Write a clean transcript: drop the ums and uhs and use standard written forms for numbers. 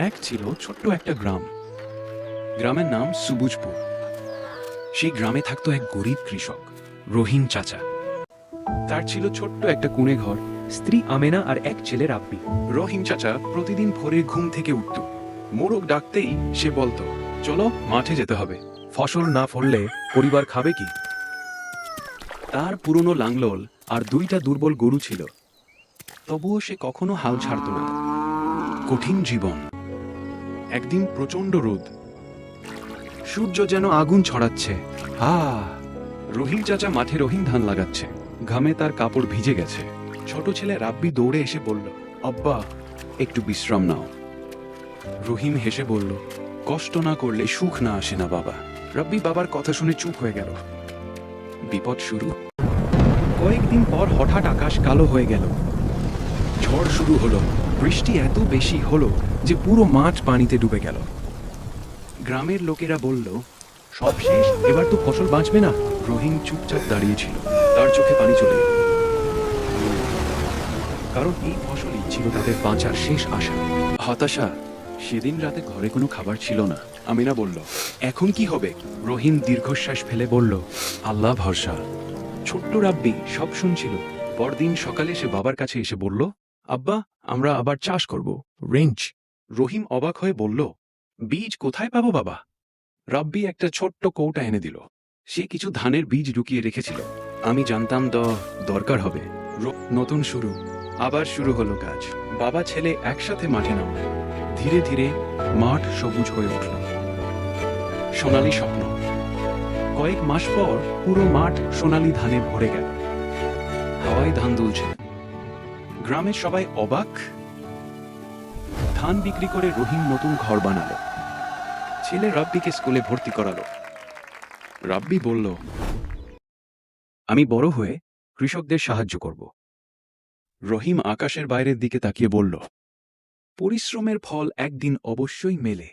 এক ছিল ছোট্ট একটা গ্রাম। গ্রামের নাম সুবুজপুর। সেই গ্রামে থাকতো এক গরিব কৃষক, রহিম চাচা। তার ছিল ছোট্ট একটা কুঁড়ে ঘর, স্ত্রী আমেনা আর এক ছেলে রাব্বি। রহিম চাচা প্রতিদিন ভোরে ঘুম থেকে উঠত। মোরগ ডাকতেই সে বলতো, চলো মাঠে যেতে হবে, ফসল না ফললে পরিবার খাবে কি। তার পুরনো লাঙ্গল আর দুইটা দুর্বল গরু ছিল, তবুও সে কখনো হাল ছাড়ত না। কঠিন জীবন। একদিন প্রচন্ড রোদ, সূর্য যেন আগুন ছড়াচ্ছে। রহিম চাচা মাঠে রহিম ধান লাগাচ্ছে, ঘামে তার কাপড় ভিজে গেছে। ছোট ছেলে রাব্বি দৌড়ে এসে বলল, আব্বা একটু বিশ্রাম নাও। রহিম হেসে বলল, কষ্ট না করলে সুখ না আসে না বাবা। রাব্বি বাবার কথা শুনে চুপ হয়ে গেল। বিপদ শুরু। কয়েকদিন পর হঠাৎ আকাশ কালো হয়ে গেল। ঝড় শুরু হলো। বৃষ্টি এত বেশি হলো যে পুরো মাঠ পানিতে ডুবে গেল। গ্রামের লোকেরা বলল, সব শেষ, এবার তো ফসল বাঁচবে না। রহিম চুপচাপ দাঁড়িয়েছিল, তার চোখে পানি চলে এলো। কারণ এই ফসলই ছিল তাদের বাঁচার শেষ আশা। হতাশা। সেদিন রাতে ঘরে কোনো খাবার ছিল না। আমিনা বলল, এখন কি হবে? রহিম দীর্ঘশ্বাস ফেলে বলল, আল্লাহ ভরসা। ছোট্ট রাব্বি সব শুনছিল। পরদিন সকালে সে বাবার কাছে এসে বলল, আব্বা আমরা আবার চাষ করব, রেঞ্জ। রহিম অবাক হয়ে বলল, বীজ কোথায় পাবো বাবা? রাব্বি একটা ছোট্ট কৌটা এনে দিল। সে কিছু ধানের বীজ লুকিয়ে রেখেছিল। আমি জানতাম দরকার হবে। নতুন শুরু। আবার শুরু হলো কাজ। বাবা ছেলে একসাথে মাঠে নামল। ধীরে ধীরে মাঠ সবুজ হয়ে উঠল। সোনালী স্বপ্ন। কয়েক মাস পর পুরো মাঠ সোনালী ধানে ভরে গেল। হাওয়ায় ধান দুলছে। গ্রামের সবাই অবাক। ধান বিক্রি করে রহিম নতুন ঘর বানালো। ছেলে রাব্বিকে স্কুলে ভর্তি করালো। রাব্বি বলল, আমি বড় হয়ে কৃষকদের সাহায্য করব। রহিম আকাশের বাইরের দিকে তাকিয়ে বলল, পরিশ্রমের ফল একদিন অবশ্যই মেলে।